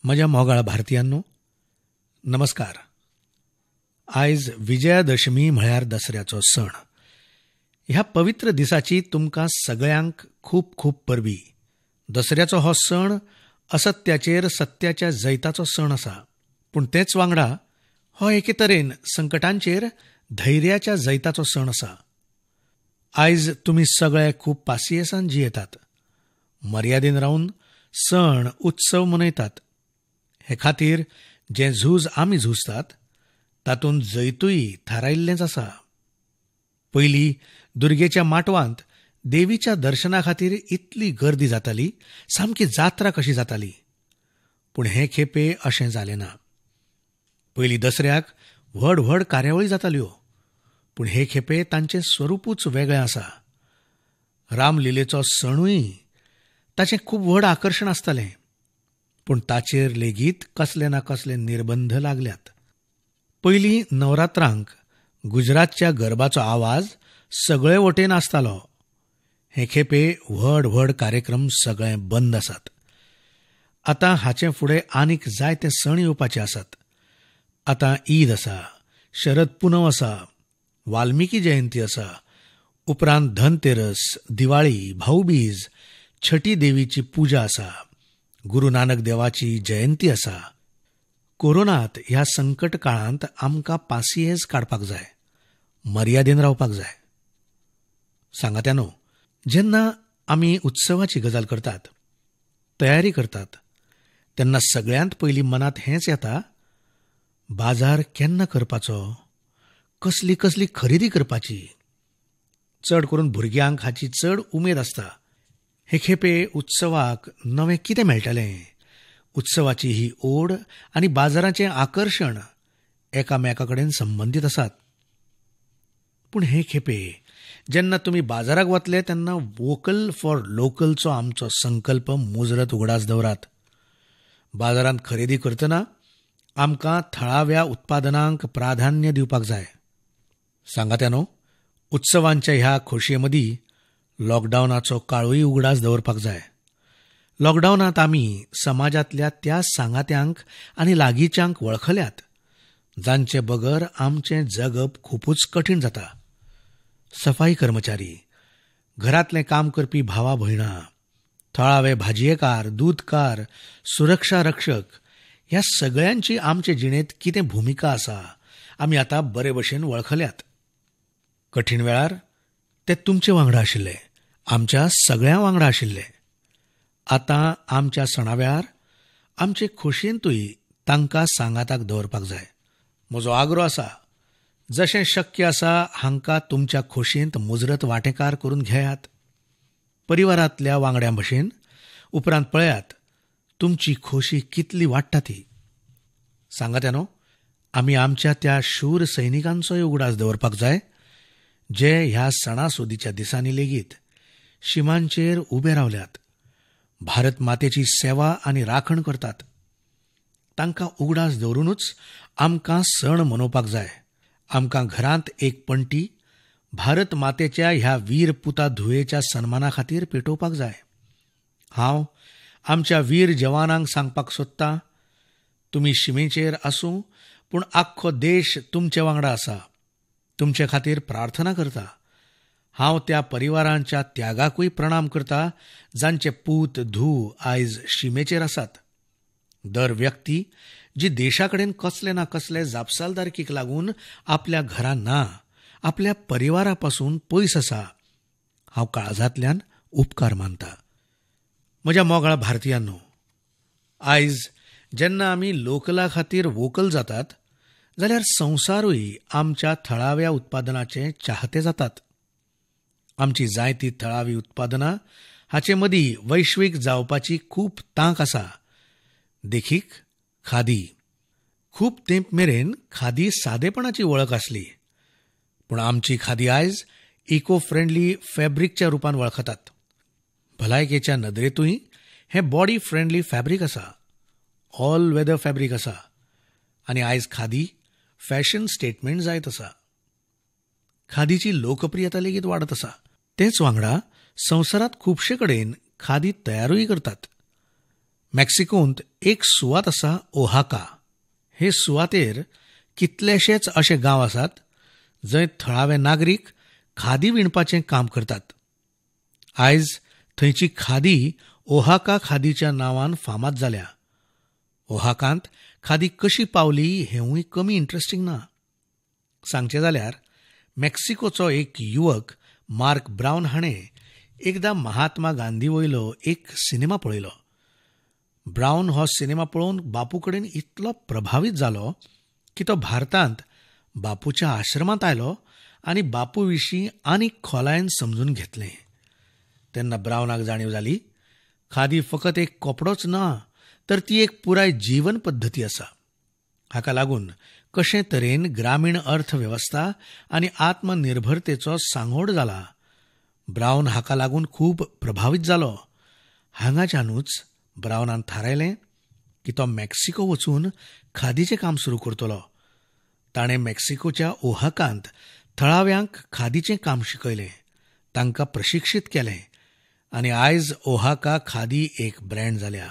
म्हज्या मोगाळ भारतीयांनो, नमस्कार. आयज विजयादशमी म्हळ्यार दसऱ्याचो सण. ह्या पवित्र दिसाची तुमकां सगळ्यांक खूब खूब परबी. दसऱ्याचो हो सण असत्याचेर सत्याच्या जैताचो सण आसा, पूण तेच वांगडा हो एके तरेन संकटांचेर धैर्याच्या जैताचो सण आसा. आयज तुमी सगळे खूब पासियेसान जियेतात, मर्यादेन रावन सण उत्सव मनयतात. हे खातीर जें झूज आमी झुजतात तातूंत जैतूय थारायिल्लेंच आसा. पयलीं दुर्गेच्या माटवांत देवीच्या दर्शना खातीर इतली गर्दी जाताली, सामकी जात्रा कशी जाताली. पूण हे खेपे अशें जालें ना. पयलीं दसऱ्याक व्हड व्हड कार्यावळी जाताल्यो, पूण हे खेपे तांचें स्वरूपूच वेगळें आसा. रामलिलेचो सणूय ताचें खूब व्हड आकर्शण आसतालें, पूण ताचेर लेगीत कसले ना कसले निर्बंध लागल्यात. पयलीं नवरात्रांक गुजरातच्या गरबाचो आवाज सगळे वटेन आसतालो. हे खेपे व्हड व्हड कार्यक्रम सगळे बंद आसात. आतां हाचे फुडें आनीक जायते सण येवपाचे आसात. आतां ईद आसा, शरद पुनव आसा, वाल्मिकी जयंती आसा, उपरांत धनतेरस, दिवाळी, भाऊबीज, छठी देवीची पुजा आसा, गुरू नानक देवाची जयंती आसा. कोरोनात ह्या संकट काळांत आमकां पासियेस काडपाक जाय, मर्यादेन रावपाक जाय. सांगात्यानो, जेन्ना आमी उत्सवाची गजाल करतात, तयारी करतात, तेन्ना सगळ्यांत पयलीं मनांत हेंच येता, बाजार केन्ना करपाचो, कसली कसली खरेदी करपाची. चड करून भुरग्यांक हाची चड उमेद आसता. हे खेपे उत्सवाक नवें कितें मेळटलें? उत्सवाची ही ओड आनी बाजाराचें आकर्शण एकामेकाकडेन संबंदीत आसात. पूण हे खेपे जेन्ना तुमी बाजाराक वतले तेन्ना वोकल फॉर लोकलचो आमचो संकल्प मुजरत उगडास दवरात. बाजारांत खरेदी करतना आमकां थळाव्या उत्पादनांक प्राधान्य दिवपाक जाय. सांगात्यानो, उत्सवांच्या ह्या खोशयेमदीं लॉकडावनाचो काळूय उगडास दवरपाक जाय. लॉकडावनांत आमी समाजांतल्या त्या सांगात्यांक आनी लागींच्यांक वळखल्यात जांचे बगर आमचें जगप खूबच कठीण जाता. सफाई कर्मचारी, घरांतलें काम करपी भावा भयणां, थळावे भाजयेकार, दूदकार, सुरक्षा रक्षक, ह्या सगळ्यांची आमचे जिणेंत कितें भुमिका आसा आमी आतां बरे भशेन वळखल्यात. कठीण वेळार ते तुमचे वांगडा आशिल्ले, आमच्या सगळ्यां वांगडा आशिल्ले. आतां आमच्या सणावेळार आमचे खोशयेंतूय तांकां सांगाताक दवरपाक जाय. म्हजो आग्रो आसा, जशें शक्य आसा हांकां तुमच्या खोशयेंत मुजरत वांटेकार करून घेयात. परिवारांतल्या वांगड्यां भशेन उपरांत पळयात तुमची खोशी कितली वाडटा ती. सांगात्यानो, आमी आमच्या त्या शूर सैनिकांचोय उगडास दवरपाक जाय जे ह्या सणासुदीच्या दिसांनी लेगीत शिमांचेर उबे रावल्यात, भारत मातेची सेवा आनी राखण करतात. तांकां उगडास दवरूनच आमकां सण मनोवपाक जाय. आमकां घरांत एक पणटी भारत मातेच्या ह्या वीर पुता धुवेच्या सन्माना खातीर पेटोवपाक जाय. हांव आमच्या वीर जवानांक सांगपाक सोदतां, तुमी शिमेचेर आसूं पूण आख्खो देश तुमचे वांगडा आसा. तुमचे खातीर प्रार्थना करता. हांव त्या परिवारांच्या त्यागाकूय प्रणाम करता जांचे पूत धूव आयज शिमेचेर आसात. दर व्यक्ती जी देशाकडेन कसले ना कसले जापसालदारकीक लागून आपल्या घरां ना, आपल्या परिवारा पासून पयस आसा, हांव काळजांतल्यान उपकार मानतां. म्हज्या मोगाळ भारतीयांनो, आयज जेन्ना आमी लोकला खातीर वोकल जातात जाल्यार संवसारूय आमच्या थळाव्या उत्पादनाचे चाहते जातात. आमची जायतीं थळावीं उत्पादनां हाचे मदीं वैश्वीक जावपाची खूब तांक आसा. देखीक खादी. खूब तेंप मेरेन खादी सादेपणाची वळख आसली, पूण आमची खादी आयज इको फ्रेंडली फॅब्रिकच्या रुपान वळखतात. भलायकेच्या नदरेतूय हें बॉडी फ्रेंडली फॅब्रिक आसा, ऑल वेदर फॅब्रिक आसा, आनी आयज खादी फॅशन स्टेटमेंट जायत आसा. खादीची लोकप्रियता लेगीत वाडत आसा. तेच वांगडा संवसारांत खुबशे कडेन खादी तयारूय करतात. मेक्सिकोंत एक सुवात आसा ओहाका. हे सुवातेर कितलेशेच असे गांव आसात जंय थळावे नागरीक खादी विणपाचें काम करतात. आयज थंयची खादी ओहाका खादीच्या नांवान फामाद जाल्या. ओहाकांत खादी कशी पावली हेंवूय कमी इंट्रस्टिंग ना. सांगचें जाल्यार मेक्सिकोचो एक युवक मार्क ब्रावन हाणें एकदां महात्मा गांधी वयलो एक सिनेमा पळयलो. ब्रावन हो सिनेमा पळोवन बापू कडेन इतलो प्रभावीत जालो की तो भारतांत बापूच्या आश्रमांत आयलो आनी बापू विशीं आनीक खोलायेन समजून घेतलें. तेन्ना ब्रावनाक जाणीव जाली खादी फकत एक कपडोच ना, तर ती एक पुराय जीवन पद्दती आसा. हाका लागून कशे तरेन ग्रामीण अर्थवेवस्था आनी आत्मनिर्भरतेचो सांगोड जाला. ब्रावन हाका लागून खूब प्रभावीत जालो. हांगाच्यानूच ब्रावनान थारायलें की तो मेक्सिको वचून खादीचें काम सुरू करतलो. ताणें मेक्सिकोच्या ओहाकांत थळाव्यांक खादीचें काम शिकयलें, तांकां प्रशिक्षीत केलें आनी आयज ओहाका खादी एक ब्रँड जाल्या.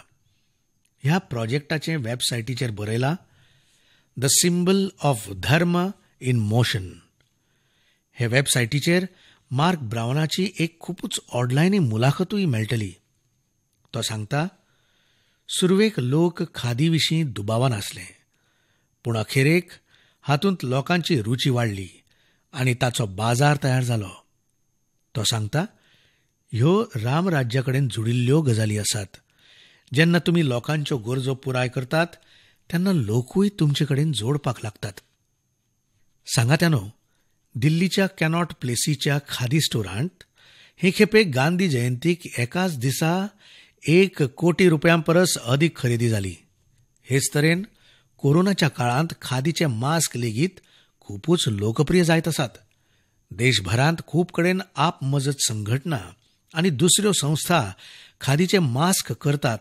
ह्या प्रोजेक्टाचे वेबसायटीचेर बरयलां, द सिंबल ऑफ धर्म इन मोशन. हे वेबसायटीचेर मार्क ब्रावनाची एक खूबच ऑडलायनी मुलाखतूय मेळटली. तो सांगता, सुरवेक लोक खादी विशीं दुबावान आसले, पूण अखेरेक हातूंत लोकांची रुची वाडली आनी ताचो बाजार तयार जालो. तो सांगता, ह्यो रामराज्याकडेन जुडिल्ल्यो गजाली आसात. जेन्ना तुमी लोकांच्यो गरजो पुराय करतात तेन्ना लोकूय तुमचे कडेन जोडपाक लागतात. सांगात्यानो, दिल्लीच्या कॅनॉट प्लेसीच्या खादी स्टोरांत हे खेपे गांधी जयंतीक एकाच दिसा 1 कोटी रुपयां परस अधिक खरेदी जाली. हेच तरेन कोरोनाच्या काळांत खादीचे मास्क लेगीत खूपच लोकप्रिय जायत आसात. देशभरांत खूब कडेन आप मजत संघटना आनी दुसऱ्यो संस्था खादीचे मास्क करतात.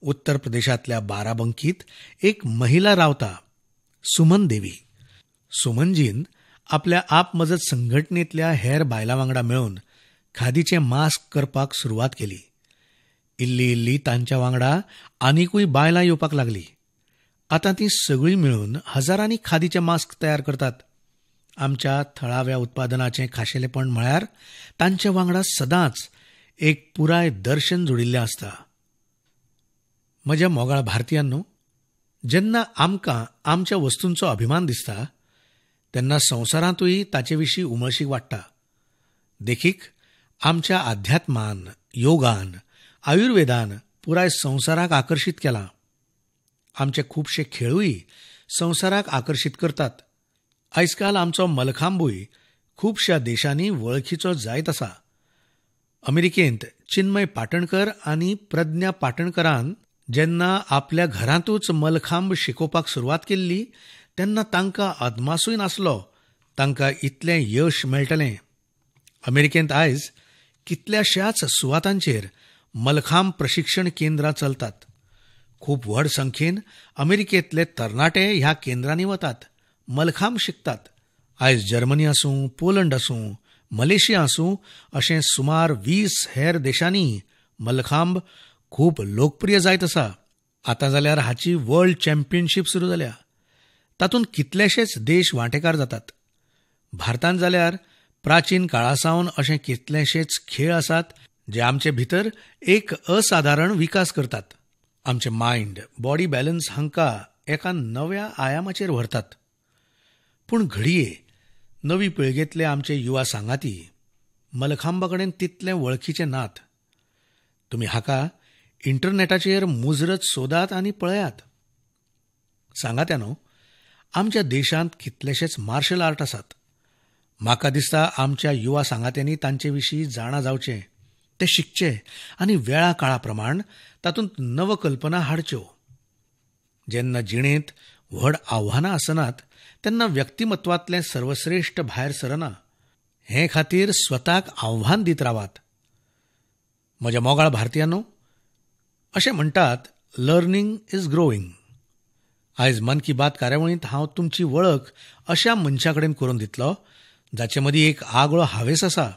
उत्तर प्रदेशांतल्या बाराबंकीत एक महिला रावता, सुमन देवी. सुमनजीन आपल्या आपमजत संघटनेंतल्या हेर बायलां वांगडा मेळून खादीचे मास्क करपाक सुरवात केली. इल्ली इल्ली तांच्या वांगडा आनीकूय बायलां येवपाक लागलीं. आतां तीं सगळीं मेळून हजारांनी खादीचे मास्क तयार करतात. आमच्या थळाव्या उत्पादनाचें खाशेलेपण म्हळ्यार तांचे वांगडा सदांच एक पुराय दर्शन जोडिल्लें आसता. म्हज्या मोगाळ भारतीयांनो, जेन्ना आमकां आमच्या वस्तूंचो अभिमान दिसता तेन्ना संवसारांतूय ताचे विशीं उमळशीक वाडटा. देखीक आमच्या अध्यात्मान, योगान, आयुर्वेदान पुराय संवसाराक आकर्शीत केलां. आमचे खुबशे खेळूय संवसाराक आकर्शीत करतात. आयजकाल आमचो मलखांबूय खुबश्या देशांनी वळखीचो जायत आसा. अमेरिकेंत चिन्मय पाटणकर आनी प्रज्ञा पाटणकरान जेन्ना आपल्या घरांतूच मलखांब शिकोवपाक सुरवात केल्ली तेन्ना तांकां अदमासूय नासलो तांकां इतलें यश मेळटलें. अमेरिकेंत आयज कितल्याशाच सुवातांचेर मलखांब प्रशिक्षण केंद्रां चलतात. खूब व्हड संख्येन अमेरिकेंतले तरणाटे ह्या केंद्रांनी वतात, मलखांब शिकतात. आयज जर्मनी आसूं, पोलंड आसूं, मलेशिया आसूं अशें सुमार 20 हेर देशांनी मलखांब खूब लोकप्रिय जायत आसा. आतां जाल्यार हाची वर्ल्ड चॅम्पियनशीप सुरू जाल्या. तातूंत कितलेशेच देश वांटेकार जातात. भारतांत जाल्यार प्राचीन काळासावन अशे कितलेशेच खेळ आसात जे आमचे भितर एक असाधारण विकास करतात. आमचे मायंड, बॉडी बॅलन्स हांकां एका नव्या आयामाचेर व्हरतात. पूण घडये नवी पिळगेंतले आमचे युवा सांगाती मलखांबा कडेन तितले वळखीचे नात. तुमी हाका इंटरनेटाचेर मुजरत सोदात आनी पळयात. सांगात्यानो, आमच्या देशांत कितलेशेच मार्शल आर्ट आसात. म्हाका दिसता आमच्या युवा सांगात्यांनी तांचे विशीं जाणा जावचें, ते शिकचे आनी वेळा काळा प्रमाण तातूंत नवकल्पना हाडच्यो. जेन्ना जिणेंत व्हड आव्हानां आसनात तेन्ना व्यक्तिमत्वांतलें सर्वश्रेश्ठ भायर सरना. हे खातीर स्वताक आव्हान दीत रावात. म्हज्या मोगाळ भारतीयांनो, अशें म्हणटात, लर्निंग इज ग्रोईंग. आयज मन की बात कार्यावळींत हांव तुमची वळख अशा मनशा कडेन करून दितलो जाचे मदीं एक आगळो हावेस आसा.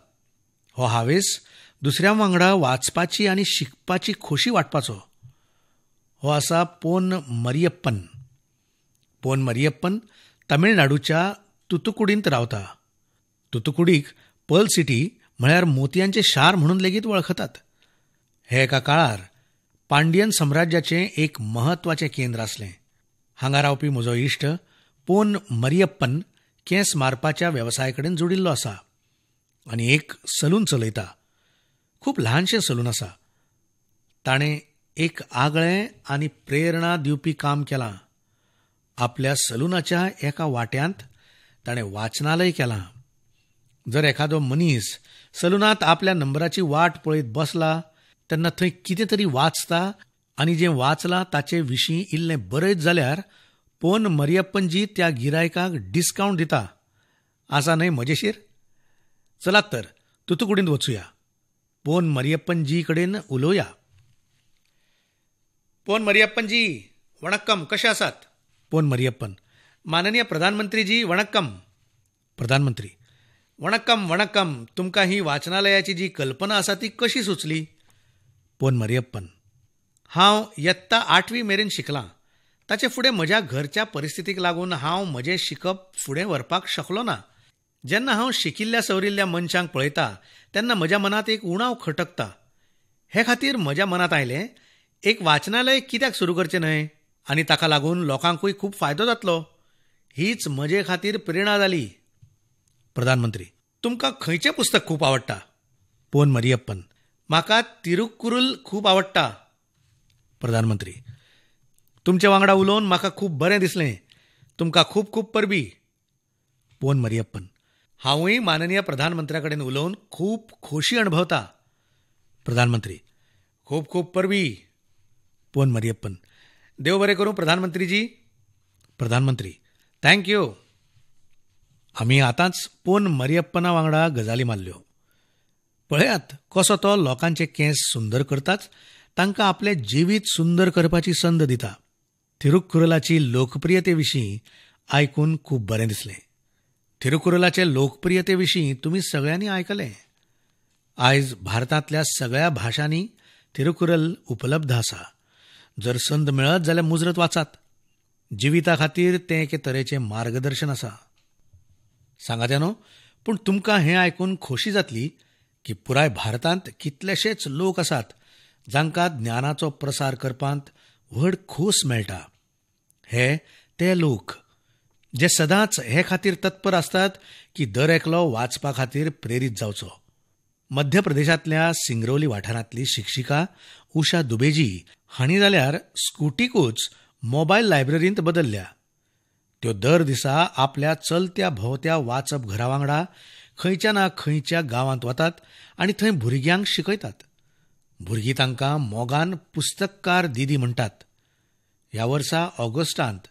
हो हावेस दुसऱ्यां वांगडा वाचपाची आनी शिकपाची खोशी वाटपाचो. हो आसा पोन मरियप्पन. पोन मरियप्पन तामिळनाडूच्या तुतुकुडींत रावता. तुतुकुडीक पर्ल सिटी म्हळ्यार मोतयांचें शार म्हणून लेगीत वळखतात. हे एका काळार पांड्यन सम्राज्याचें एक महत्वाचें केंद्र आसलें. हांगा रावपी म्हजो इश्ट पोन मरियप्पन केंस मारपाच्या वेवसाया कडेन जोडिल्लो आसा आनी एक सलून चलयता. खूब ल्हानशें सलून आसा. ताणें एक आगळें आनी प्रेरणा दिवपी काम केलां. आपल्या सलूनाच्या एका वाट्यांत ताणें वाचनालय केलां. जर एखादो मनीस सलूनांत आपल्या नंबराची वाट पळयत बसला तेन्ना थंय कितें तरी वाचता आनी जें वाचलां ताचे विशीं इल्लें बरयत जाल्यार पोन मरियप्पनजी त्या गिरायकाक डिस्कावंट दिता. आसा न्हय मजेशीर? चलात तर तुतुकुडींत वचुया. पोन मरियप्पनजी कडेन उलोवया. पोन मरियप्पनजी, वणक्कम, कशे आसात? पोन मरियप्पन: माननीय प्रधानमंत्रीजी, वणक्कम. प्रधानमंत्री: वणक्कम वणक्कम. तुमकां ही वाचनालयाची जी कल्पना आसा ती कशी सुचली? पोन मरियप्पन: हांव यत्ता 8वी मेरेन शिकलां. ताचे फुडें म्हज्या घरच्या परिस्थितीक लागून हांव म्हजें शिकप फुडें व्हरपाक शकलो ना. जेन्ना हांव शिकिल्ल्या सवरिल्ल्या मनशांक पळयता तेन्ना म्हज्या मनांत एक उणाव खटकता. हे खातीर म्हज्या मनांत आयलें, एक वाचनालय कित्याक सुरू करचें न्हय आनी ताका लागून लोकांकूय खूब फायदो जातलो. हीच म्हजे खातीर प्रेरणा जाली. प्रधानमंत्री: तुमकां खंयचें पुस्तक खूब आवडटा? पोन मरियप्पन: म्हाका तिरुक्कुरल खूब आवडटा. प्रधानमंत्री: तुमचे वांगडा उलोवन म्हाका खूब बरें दिसलें. तुमकां खूब खूब परबी. पोन मरियप्पन: हांवूय माननीय प्रधानमंत्र्या कडेन उलोवन खूब खोशी अणभवता. प्रधानमंत्री: खूब खूब परबी. पोन मरियप्पन: देव बरें करूं प्रधानमंत्रीजी. प्रधानमंत्री: थँक्यू. आमी आतांच पोन मरियप्पना वांगडा गजाली मारल्यो. पळयात कसो तो लोकांचे केंस सुंदर करताच तांकां आपलें जिवीत सुंदर करपाची संद दिता. तिरुक्कुरलाची लोकप्रियते विशीं आयकून खूब बरें दिसलें. तिरुक्कुरलाचे लोकप्रियते विशीं तुमी सगळ्यांनी आयकलें. आयज भारतांतल्या सगळ्या भाशांनी तिरुक्कुरल उपलब्ध आसा. जर संद मेळत जाल्यार मुजरत वाचात. जिविता खातीर तें एके तरेचें मार्गदर्शन आसा. सांगात न्हू, पूण तुमकां हें आयकून खोशी जातली की पुराय भारतांत कितलेशेच लोक आसात जांकां ज्ञानाचो प्रसार करपांत व्हड खोस मेळटा. हे ते लोक जे सदांच हे खातीर तत्पर आसतात की दर एकलो वाचपा खातीर प्रेरीत जावचो. मध्य प्रदेशांतल्या सिंगरौली वाठारांतली शिक्षिका उषा दुबेजी हांणी जाल्यार स्कुटीकूच मोबायल लायब्ररींत बदल्ल्या. त्यो दर दिसा आपल्या चलत्या भोंवत्या वाचप घरा वांगडा खंयच्या ना खंयच्या गांवांत वतात आनी थंय भुरग्यांक शिकयतात. भुरगीं तांकां मोगान पुस्तककार दीदी म्हणटात. ह्या वर्सा ऑगस्टांत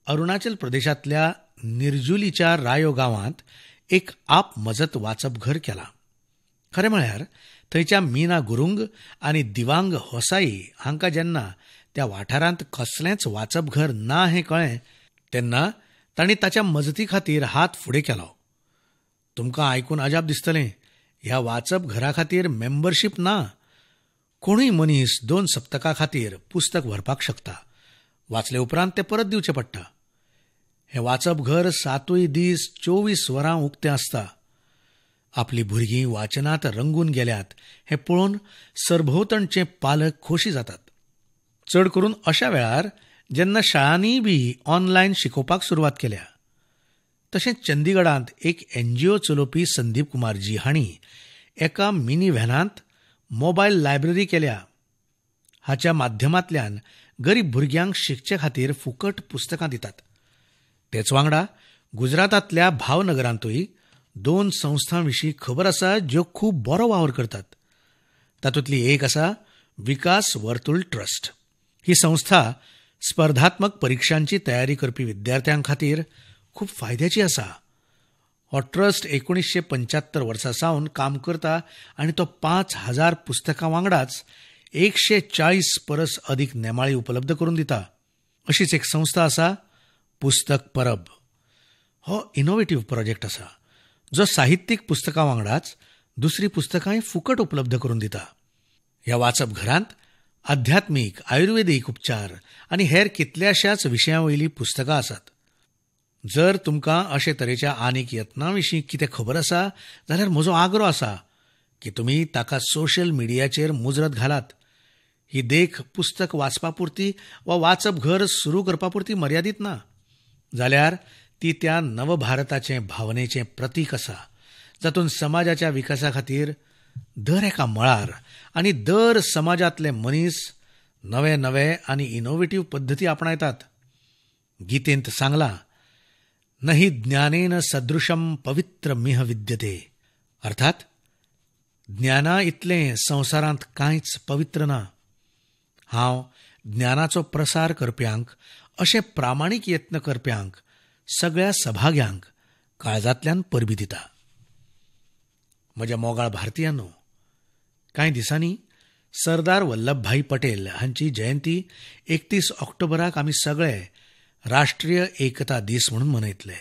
अरुणाचल प्रदेशांतल्या निर्जुलीच्या रायो गांवांत एक आप मजत वाचप घर केलां. खरें म्हळ्यार थंयच्या मीना गुरुंग आनी दिवांग होसाई हांकां जेन्ना त्या वाठारांत कसलेंच वाचप घर ना हें कळ्ळें तेन्ना तांणी ताच्या मजती खातीर हात फुडें केलो. तुमकां आयकून अजाप दिसतलें, ह्या वाचप घरा खातीर मेंबरशीप ना. कोणूय मनीस 2 सप्तकां खातीर पुस्तक व्हरपाक शकता. वाचले उपरांत तें परत दिवचें पडटा. हें वाचप घर 7 दीस 24 वरां उक्तें आसता. आपलीं भुरगीं वाचनांत रंगून गेल्यात हें पळोवन सरभोंवतणचे पालक खोशी जातात. चड करून अशा वेळार जेन्ना शाळांनीय बी ऑनलायन शिकोवपाक सुरवात केल्या. तशेंच चंदीगडांत एक NGO चलोवपी संदीप कुमारजी हांणी एका मिनी व्हॅनांत मोबायल लायब्ररी केल्या. हाच्या माध्यमांतल्यान गरीब भुरग्यांक शिकचे खातीर फुकट पुस्तकां दितात. तेच वांगडा गुजरातांतल्या भावनगरांतूय 2 संस्थां विशीं खबर आसा ज्यो खूब बरो वावर करतात. तातूंतली एक आसा विकास वर्तुळ ट्रस्ट. ही संस्था स्पर्धात्मक परिक्षांची तयारी करपी विद्यार्थ्यां खातीर खूब फायद्याची आसा. हो ट्रस्ट 1975 वर्सा सावन काम करता आनी तो 5000 पुस्तकां वांगडाच 140 परस अदीक नेमाळी उपलब्ध करून दिता. अशीच एक संस्था आसा पुस्तक परब. हो इनोव्हेटिव्ह प्रोजेक्ट आसा जो साहित्यीक पुस्तकां वांगडाच दुसरी पुस्तकांय फुकट उपलब्ध करून दिता. ह्या वाचप घरांत आध्यात्मीक आयुर्वेदीक उपचार आनी हेर कितल्याशाच विशयांवयलीं पुस्तकां आसात. जर तुमकां अशे तरेच्या आनीक यत्नांविशीं कितें खबर आसा जाल्यार म्हजो आग्रो आसा की तुमी ताका सोशल मिडियाचेर मुजरत घालात. ही देख पुस्तक वाचपापुरती वा वाचप घर सुरू करपापुरती मर्यादीत ना, जाल्यार ती त्या नवभारताचें भावनेचें प्रतीक आसा, जातून समाजाच्या विकासा खातीर दर एका मळार आनी दर समाजांतले मनीस नवे नवे आनी इनोव्हेटिव्ह पद्दती आपणायतात. गीतेंत सांगलां, नहि ज्ञानेन सदृशम पवित्र मिह विद्यते, अर्थात ज्ञाना इतलें संवसारांत कांयच पवित्र ना. हांव ज्ञानाचो प्रसार करप्यांक, अशे प्रामाणीक यत्न करप्यांक, सगळ्या सभाग्यांक काळजांतल्यान परबीं दिता. म्हज्या मोगाळ भारतीयांनो, कांय दिसांनी सरदार वल्लभभाई पटेल हांची जयंती 31 ऑक्टोबराक आमी सगळे राष्ट्रीय एकता दीस म्हणून मनयतले.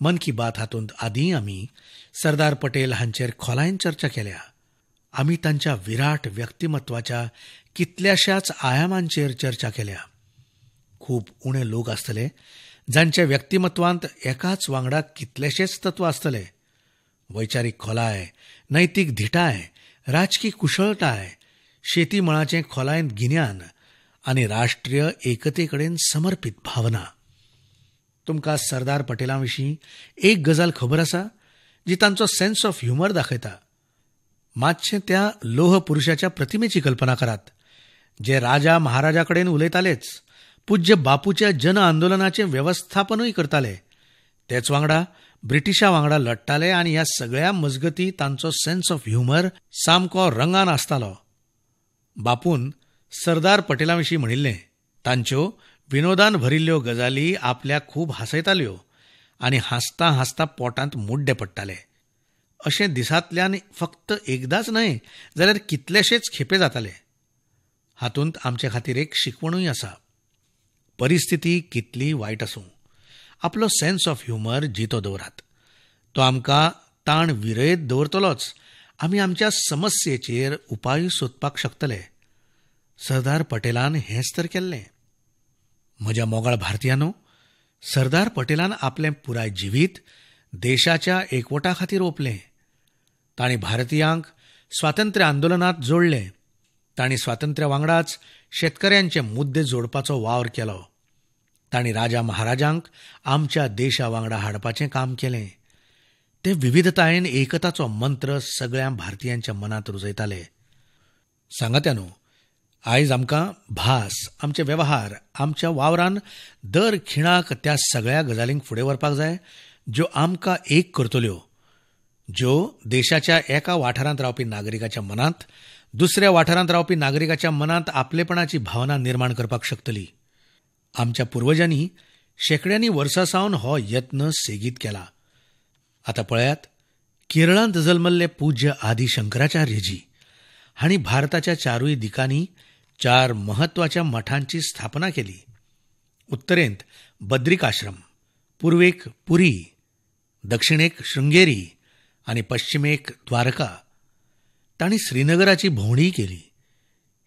मन की बात हातूंत आदीं आमी सरदार पटेल हांचेर खोलायेन चर्चा केल्या. आमी तांच्या विराट व्यक्तिमत्वाच्या कितल्याशाच आयामांचेर चर्चा केल्या. खूब उणे लोक आसतले जांच्या व्यक्तिमत्वांत एकाच वांगडा कितलेशेच तत्व आसतले. वैचारीक खोलाय, नैतीक धिटाय, राजकी कुशळटाय, शेतीमळाचें खोलायेन गिन्यान आनी राष्ट्रीय एकतेकडेन समर्पीत भावना. तुमकां सरदार पटेलांविशीं एक गजाल खबर आसा जी तांचो सेन्स ऑफ ह्युमर दाखयता. मातशें त्या लोह पुरुषाच्या प्रतिमेची कल्पना करात, जे राजा महाराजा कडेन उलयतालेच, पूज्य बापूच्या जन आंदोलनाचें वेवस्थापनूय करताले, तेच वांगडा ब्रिटिशां वांगडा लडटाले आनी ह्या सगळ्या मजगतीं तांचो सेन्स ऑफ ह्युमर सामको रंगान आसतालो. बापून सरदार पटेलांविशीं म्हणिल्लें, तांच्यो विनोदान भरिल्ल्यो गजाली आपल्याक खूब हांसयताल्यो आनी हांसता हांसता पोटांत मुड्डे पडटाले. अशें दिसांतल्यान फक्त एकदांच न्हय जाल्यार कितलेशेच खेपे जाताले. हातूंत आमचे खातीर एक शिकवणूय आसा. परिस्थिती कितली वायट आसूं, आपलो सेन्स ऑफ ह्युमर जितो दवरात. तो आमकां ताण विरयत दवरतलोच. आमी आमच्या समस्येचेर उपाय सोदपाक शकतले. सरदार पटेलान हेंच तर केल्लें. म्हज्या मोगाळ भारतीयांनो, सरदार पटेलान आपलें पुराय जिवीत देशाच्या एकवटा खातीर ओंपलें. तांणी भारतीयांक स्वातंत्र्य आंदोलनांत जोडलें. तांणी स्वातंत्र्या वांगडाच शेतकऱ्यांचे मुद्दे जोडपाचो वावर केलो. तांणी राजा महाराजांक आमच्या देशा वांगडा हाडपाचें काम केलें. ते विविधतायेन एकताचो मंत्र सगळ्या भारतीयांच्या मनांत रुजयताले. सांगात्यानो, आयज आमकां भास, आमचे वेव्हार, आमच्या वावरान दर खिणाक त्या सगळ्या गजालींक फुडें व्हरपाक जाय ज्यो आमकां एक करतल्यो, ज्यो देशाच्या एका वाठारांत रावपी नागरिकाच्या मनांत दुसऱ्या वाठारांत रावपी नागरिकाच्या मनांत आपलेपणाची भावना निर्माण करपाक शकतली. आमच्या पुर्वजांनी शेकड्यांनी वर्सां सावन हो यत्न सेगीत केला. आतां पळयात, केरळांत जल्मल्ले पूज्य आदी शंकराचार्यजी हांणी भारताच्या चारूय दिकांनी 4 महत्वाच्या मठांची स्थापना केली. उत्तरेंत बद्रिकाश्रम, पूर्वेक पुरी, दक्षिणेक शृंगेरी आनी पश्चिमेक द्वारका. तांणी श्रीनगराची भोंवडीय केली.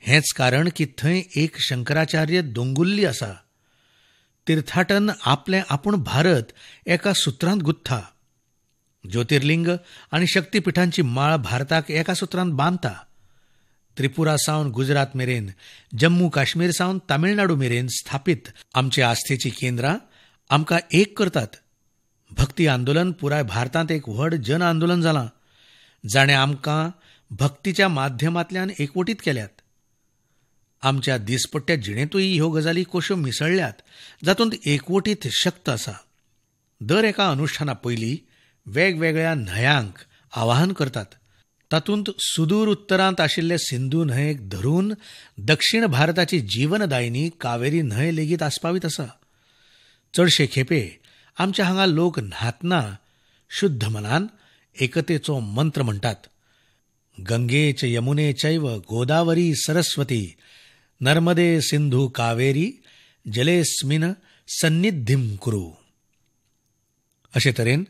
हेंच कारण की थंय एक शंकराचार्य दोंगुल्ली आसा. तीर्थाटन आपलें आपूण भारत एका सुत्रांत गुत्था. ज्योतिर्लिंग आनी शक्तीपिठांची माळ भारताक एका सुत्रांत बांदता. त्रिपुरा सावन गुजरात मेरेन, जम्मू काश्मीर सावन तामिळनाडू मेरेन स्थापीत आमचे आस्थेची केंद्रां आमकां एक करतात. भक्ती आंदोलन पुराय भारतांत एक व्हड जन आंदोलन जालां. जाणें आमकां भक्तीच्या माध्यमांतल्यान एकवटीत केल्यात. आमच्या दिसपट्ट्या जिणेंतूय ह्यो गजाली कश्यो मिसळल्यात, जातूंत एकवटीत शक्त आसा. दर एका अनुश्ठाना पयलीं वेगवेगळ्या न्हंयांक आवाहन करतात. तातूंत सुदूर उत्तरांत आशिल्ले सिंधू न्हंयेक धरून दक्षिण भारताची जीवनदायिनी कावेरी न्हंय लेगीत आस्पावीत आसा. चडशे खेपे आमच्या हांगा लोक न्हातना शुद्ध मनान एकतेचो मंत्र म्हणटात. गंगे च यमुने चैव गोदावरी सरस्वती नर्मदे सिंधू कावेरी जलेस्मिन सन्निधिं कुरु. अशे तरेन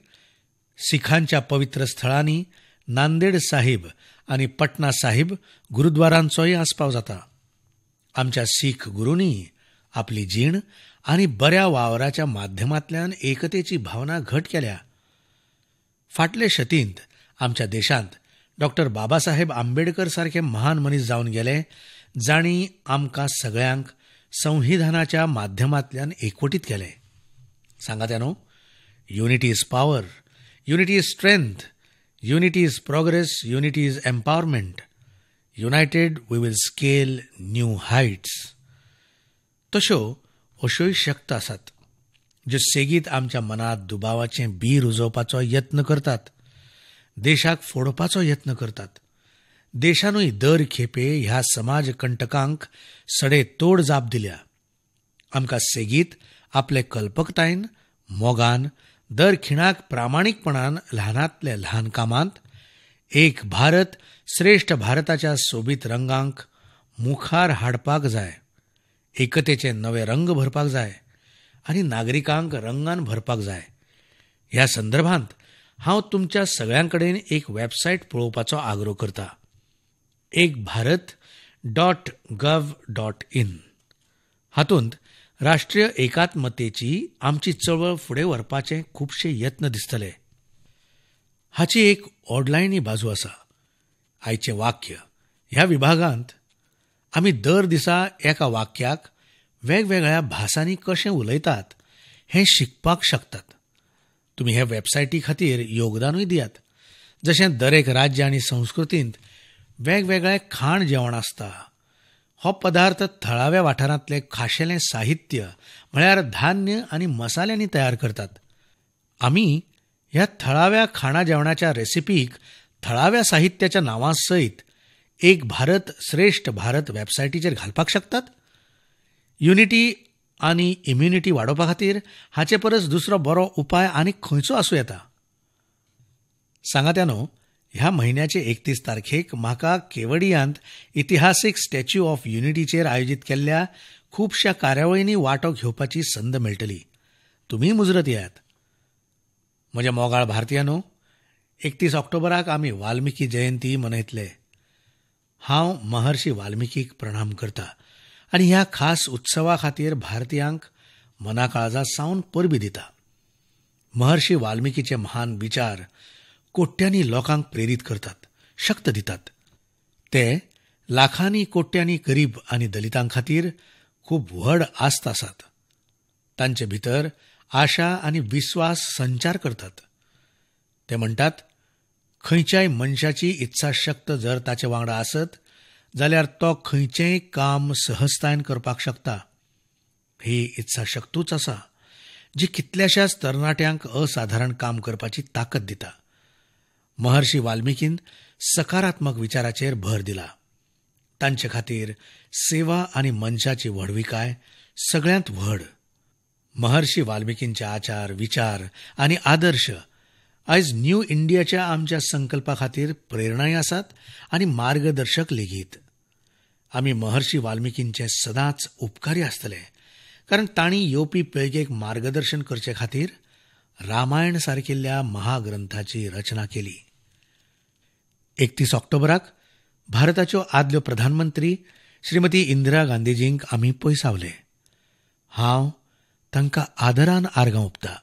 सिखांच्या पवित्र स्थळांनी नांदेड साहिब आनी पटना साहिब गुरुद्वारांचोय आस्पाव जाता. आमच्या सीख गुरूंनी आपली जीण आनी बऱ्या वावराच्या माध्यमांतल्यान एकतेची भावना घट केल्या. फाटले शतींत आमच्या देशांत डॉक्टर बाबासाहेब आंबेडकर सारखे महान मनीस जावन गेले, जांणी आमकां सगळ्यांक संविधानाच्या माध्यमांतल्यान एकवटीत केले. सांगात न्हू, unity is power, unity is strength, unity is progress, unity is empowerment, united we will scale new heights. तश्यो अश्योय शक्त आसात ज्यो सेगीत आमच्या मनात दुबावाचें बी रुजोवपाचो यत्न करतात, देशाक फोडपाचो यत्न करतात. देशानूय दर खेपे ह्या समाजकंटकांक सडेतोड जाप दिल्या. आमकां सेगीत आपले कल्पकतायेन, मोगान, दर खिणाक प्रामाणीकपणान ल्हानांतल्या ल्हान कामांत एक भारत श्रेष्ठ भारताच्या सोबीत रंगांक मुखार हाडपाक जाय. एकतेचे नवे रंग भरपाक जाय आनी नागरिकांक रंगान भरपाक जाय. ह्या संदर्भांत हांव तुमच्या सगळ्यांकडेन एक वेबसायट पळोवपाचो आग्रो करतां. ekbharat.gov.in. हातूंत राष्ट्रीय एकात्मतेची आमची चळवळ फुडें व्हरपाचे खुबशे यत्न दिसतले. हाची एक ऑडलायनी बाजू आसा. आयचें वाक्य ह्या विभागांत आमी दर दिसा एका वाक्याक वेगवेगळ्या भासांनी कशें उलयतात हें शिकपाक शकतात. तुमी हे वेबसायटी खातीर योगदानूय दियात. जशें दरेक राज्य आनी संस्कृतींत वेगवेगळें खाण जेवण आसता. हो पदार्थ थळाव्या वाठारांतले खाशेलें साहित्य म्हळ्यार धान्य आनी मसाल्यांनी तयार करतात. आमी ह्या थळाव्या खाणा जेवणाच्या रेसिपीक थळाव्या साहित्याच्या नांवां सयत एक भारत श्रेष्ठ भारत वेबसायटीचेर घालपाक शकतात. युनिटी आनी इम्युनिटी वाडोवपा खातीर हाचे परस दुसरो बरो उपाय आनीक खंयचो आसूं येता? सांगात न्हू, ह्या म्हयन्याचे 31 तारखेक म्हाका केवडियांत इतिहासीक स्टॅच्यू ऑफ युनिटीचेर आयोजीत केल्ल्या खुबशा कार्यावळींनी वांटो घेवपाची संद मेळटली. तुमीय मुजरत येयात. म्हज्या मोगाळ भारतीयांनो, 31 ऑक्टोबराक आमी वाल्मिकी जयंती मनयतले. हांव महर्षी वाल्मिकीक प्रणाम करतां आनी ह्या खास उत्सवा खातीर भारतीयांक मनाकाळजा सावन परबी दिता. महर्षी वाल्मिकीचे महान विचार कोट्यांनी लोकांक प्रेरीत करतात, शक्त दितात. ते लाखांनी कोट्यांनी गरीब आनी दलितां खातीर खूब व्हड आस्त आसात. तांचे भितर आशा आनी विस्वास संचार करतात. ते म्हणटात, खंयच्याय मनशाची इत्साशक्त जर ताचे वांगडा आसत जाल्यार तो खंयचेंय काम सहजतायेन करपाक शकता. ही इत्साशक्तूच आसा जी कितल्याशाच तरणाट्यांक असाधारण काम करपाची ताकद दिता. महर्षी वाल्मिकीन सकारात्मक विचाराचेर भर दिला. तांचे खातीर सेवा आनी मनशाची व्हडविकाय सगळ्यांत व्हड. महर्षी वाल्मिकींचे आचार, विचार आनी आदर्श आयज न्यू इंडियाच्या आमच्या संकल्पा खातीर प्रेरणाय आसात आनी मार्गदर्शक लेगीत. आमी महर्षी वाल्मिकींचे सदांच उपकारी आसतले, कारण तांणी येवपी पिळगेक मार्गदर्शन करचे खातीर रामायण सारकिल्ल्या महाग्रंथाची रचना केली. 31 ऑक्टोबराक भारताच्यो आदल्यो प्रधानमंत्री श्रीमती इंदिरा गांधीजींक आमी पयसावले. हांव तांकां आदरान आर्गां ओंपतां.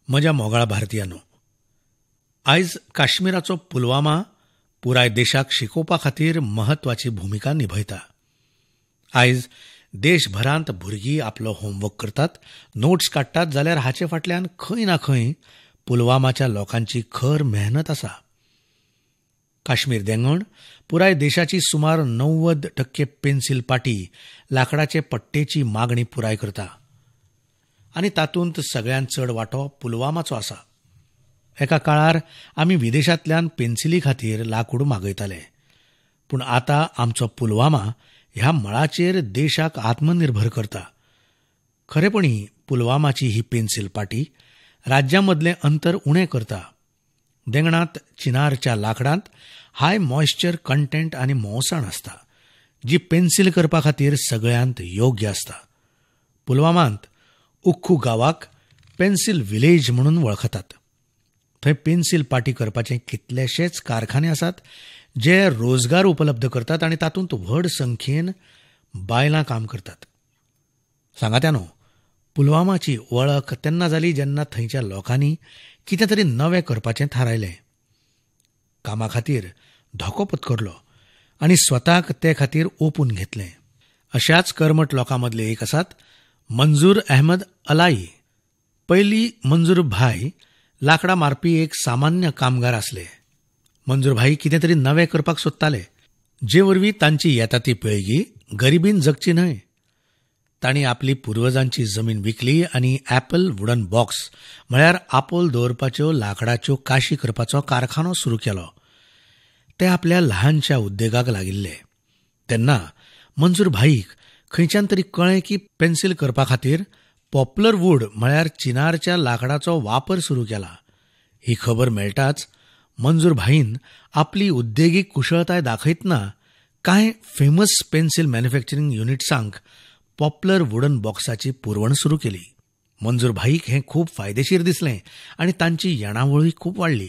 म्हज्या मोगाळ भारतीयांनो, आयज काश्मीराचो पुलवामा पुराय देशाक शिकोवपा खातीर महत्वाची भुमिका निभयता. आयज देशभरांत भुरगीं आपलो होमवर्क करतात, नोट्स काडटात, जाल्यार हाचे फाटल्यान खंय ना खंय पुलवामाच्या लोकांची खर मेहनत आसा. काश्मीर देंगण पुराय देशाची सुमार 90% पेन्सिल पाटी लाकडाचे पट्टेची मागणी पुराय करता आनी तातूंत सगळ्यांत चड वांटो पुलवामाचो आसा. एका काळार आमी विदेशांतल्यान पेन्सिली खातीर लाकूड मागयताले, पूण आतां आमचो पुलवामा ह्या मळाचेर देशाक आत्मनिर्भर करता. खरेपणी पुलवामाची ही पेन्सिल पाटी राज्यांमदलें अंतर उणें करता. देंगणांत चिनारच्या लाकडांत हाय मॉइश्चर कंटेंट आनी मोवसाण आसता, जी पेन्सिल करपा खातीर सगळ्यांत योग्य आसता. पुलवामांत उख्खू गांवाक पेन्सिल विलेज म्हणून वळखतात. थंय पेन्सिल पाटी करपाचे कितलेशेच कारखाने आसात जे रोजगार उपलब्ध करतात आनी तातूंत व्हड संख्येन बायलां काम करतात. सांगात्या न्हू, पुलवामाची वळख तेन्ना जाली जेन्ना थंयच्या लोकांनी कितें तरी नवें करपाचें थारायलें. कामा खातीर धोको पत्करलो आनी स्वताक ते खातीर ओपून घेतलें. अशाच कर्मठ लोकांमदले एक आसात मंजूर अहमद अलाई. पयलीं मंजूर भाई लाकडां मारपी एक सामान्य कामगार आसले. मंजूर भाई कितें तरी नवें करपाक सोदताले, जे वरवीं तांची येता ती पिळगी गरिबीन जगची न्हय. तांणी आपली पुर्वजांची जमीन विकली आनी ॲपल वुडन बॉक्स म्हळ्यार आपोल दवरपाच्यो लाकडाच्यो काशी करपाचो कारखानो सुरू केलो. ते आपल्या ल्हानशा उद्देगाक लागिल्ले. तेन्ना मंजूर भाईक खंयच्यान तरी कळ्ळें की पेन्सिल करपा खातीर पॉप्युलर वूड म्हळ्यार चिनारच्या लाकडाचो वापर सुरू केला. ही खबर मेळटाच मंजूर भाईन आपली उद्देगीक कुशळटाय दाखयतना कांय फेमस पेन्सिल मॅन्युफॅक्चरिंग युनिट्सांक पॉप्युलर वुडन बॉक्साची पुरवण सुरू केली. मंजूर भाईक हें खूब फायदेशीर दिसलें आनी तांची येणावळूय खूब वाडली.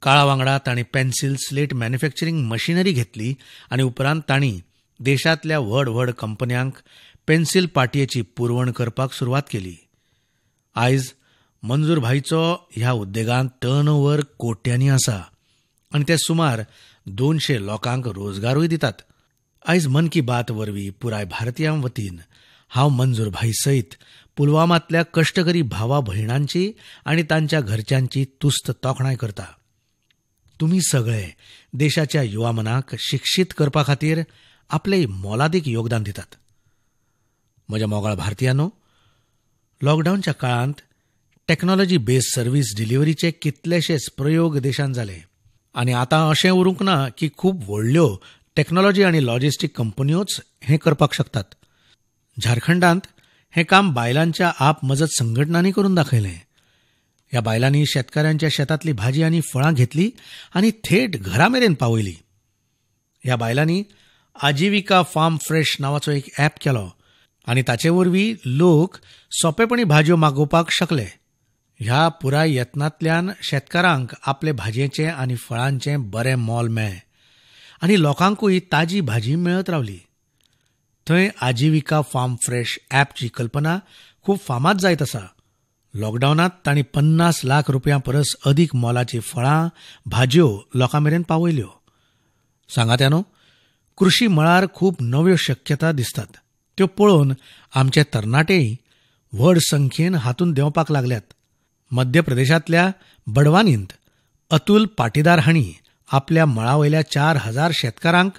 काळा वांगडा तांणी पेन्सिल स्लेट मॅन्युफॅक्चरिंग मशिनरी घेतली आनी उपरांत तांणी देशांतल्या व्हड व्हड कंपन्यांक पेन्सिल पाटयेची पुरवण करपाक सुरवात केली. आयज मंजूर भाईचो ह्या उद्देगांत टर्नओव्हर कोट्यांनी आसा आनी ते सुमार 200 लोकांक रोजगारूय दितात. आयज मन की बात वरवीं पुराय भारतीयां वतीन हांव मंजूर भाई सयत पुलवामांतल्या कश्टकरी भावा भयणांची आनी तांच्या घरच्यांची तुस्त तोखणाय करता. तुमी सगळे देशाच्या युवा मनाक शिक्षीत करपा खातीर आपले मोलादीक योगदान दितात. म्हज्या मोगाळ भारतीयांनो, लॉकडावनच्या काळांत टॅक्नॉलॉजी बेस्ड सर्व्हिस डिलिव्हरीचे कितलेशेच प्रयोग देशांत जाले आनी आतां अशें उरूंक ना की खूब व्हडल्यो टॅक्नॉलॉजी आनी लॉजिस्टीक कंपन्योच हें करपाक शकतात. झारखंडांत हें काम बायलांच्या आप मजत संघटनांनी करून दाखयलें. ह्या बायलांनी शेतकाऱ्यांच्या शेतांतली भाजी आनी फळां घेतली आनी थेट घरामेरेन पावयली. ह्या बायलांनी आजिविका फार्म फ्रेश नांवाचो एक ॲप केलो आनी ताचे वरवीं लोक सोंपेपणी भाजयो मागोवपाक शकले. ह्या पुराय यत्नांतल्यान शेतकारांक आपले भाजयेचें आनी फळांचें बरें मोल मेळ्ळें आनी लोकांकूय ताजी भाजी मेळत रावली. थंय आजिविका फार्म फ्रेश ॲपची कल्पना खूब फामाद जायत आसा. लॉकडावनांत तांणी 50 लाख रुपयां परस अदीक मोलाची फळां भाजयो लोकांमेरेन पावयल्यो. सांगात्या न्हू, कृशी मळार खूब नव्यो शक्यता दिसतात. त्यो पळोवन आमचे तरणाटेय व्हड संख्येन हातूंत देंवपाक लागल्यात. मध्य प्रदेशांतल्या बडवानींत अतुल पाटीदार हांणी आपल्या मळावयल्या 4000 शेतकारांक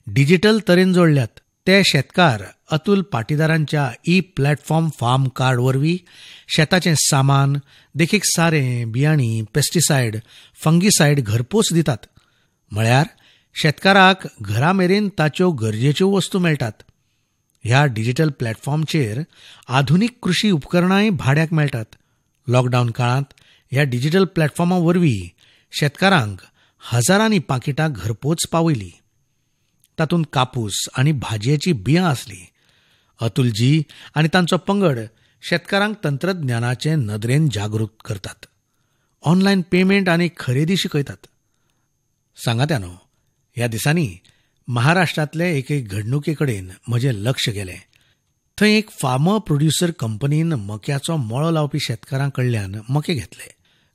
डिजिटल तरेन जोडल्यात. ते शेतकार अतुल पाटीदारांच्या प्लॅटफॉर्म फार्म कार्ड वरवीं शेताचें सामान, देखीक सारें, बियाणी, पेस्टिसायड, फंगिसायड घरपोच दितात. म्हळ्यार शेतकाराक घरामेरेन ताच्यो गरजेच्यो वस्तू मेळटात. ह्या डिजिटल प्लॅटफॉर्मचेर आधुनीक कृशी उपकरणांय भाड्याक मेळटात. लॉकडावन काळांत ह्या डिजिटल प्लॅटफॉर्मा वरवीं शेतकारांक हजारांनी पाकिटां घरपोच पावयली. तातूंत कापूस आनी भाजयेची बियां आसली. अतुलजी आनी तांचो पंगड शेतकारांक तंत्रज्ञानाचे नदरेन जागृत करतात. ऑनलायन पेमेंट आनी खरेदी शिकयतात. सांगात्या न्हू, ह्या दिसांनी महाराष्ट्रांतले एके घडणुके कडेन म्हजें लक्ष गेलें. थंय एक फार्मर प्रोड्युसर कंपनीन मक्याचो मळो लावपी शेतकारां कडल्यान मके घेतले.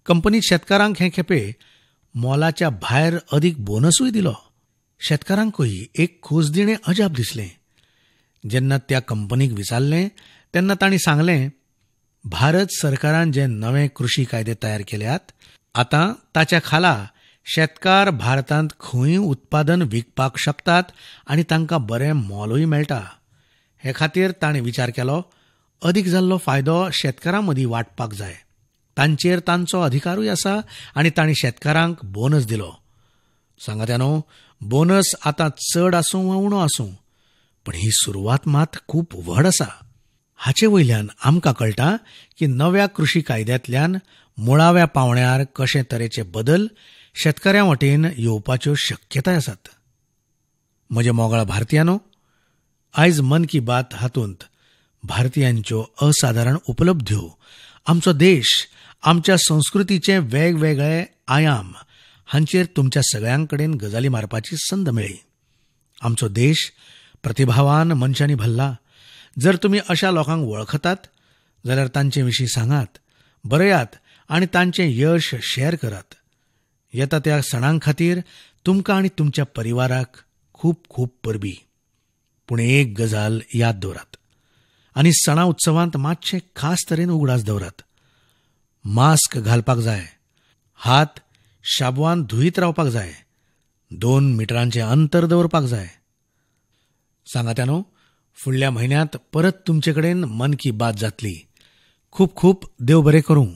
कंपनीन शेतकारांक हे खेपे मोलाच्या भायर अदीक बोनसूय दिलो. शेतकारांकूय एक खोसदिणें अजाप दिसलें. जेन्ना त्या कंपनीक विचारलें तेन्ना तांणी सांगलें, भारत सरकारान जे नवे कृशी कायदे तयार केल्यात, आतां ताच्या खाला शेतकार भारतांत खंय उत्पादन विकपाक शकतात आनी तांकां बरें मोलूय मेळटा. हे खातीर ताणें विचार केलो, अदीक जाल्लो फायदो शेतकारां मदीं वांटपाक जाय. तांचेर तांचो अधिकारूय आसा आनी तांणी शेतकारांक बोनस दिलो. सांगात्या न्हू, बोनस आतां चड आसूं वा उणो आसूं, पण ही सुरवात मात खूब व्हड आसा. हाचे वयल्यान आमकां कळटा की नव्या कृशी कायद्यांतल्यान मुळाव्या पावंड्यार कशे तरेचे बदल शेतकऱ्यां वटेन येवपाच्यो शक्यताय आसात. म्हजे मोगाळ भारतीयांनो, आयज मन की बात हातूंत भारतीयांच्यो असाधारण उपलब्ध्यो, आमचो देश आमच्या संस्कृतीचे वेगवेगळे आयाम हांचेर तुमच्या सगळ्यांकडेन गजाली मारपाची संद मेळ्ळी. आमचो देश प्रतिभावान मनशांनी भरला. जर तुमी अशा लोकांक वळखतात जाल्यार तांचे विशीं सांगात, बरयात आनी तांचें यश शेअर करात. येता त्या सणां खातीर तुमकां आनी तुमच्या परिवाराक खूब खूब परबीं. पूण एक गजाल याद दवरात आनी सणा उत्सवांत मातशें खास तरेन उगडास दवरात. मास्क घालपाक जाय, हात शाबवान धुयत रावपाक जाय, 2 मिटरांचें अंतर दवरपाक जाय. सांगात्यानो, फुडल्या म्हयन्यांत परत तुमचे कडेन मन की बात जातली. खूब खूब देव बरें करूं.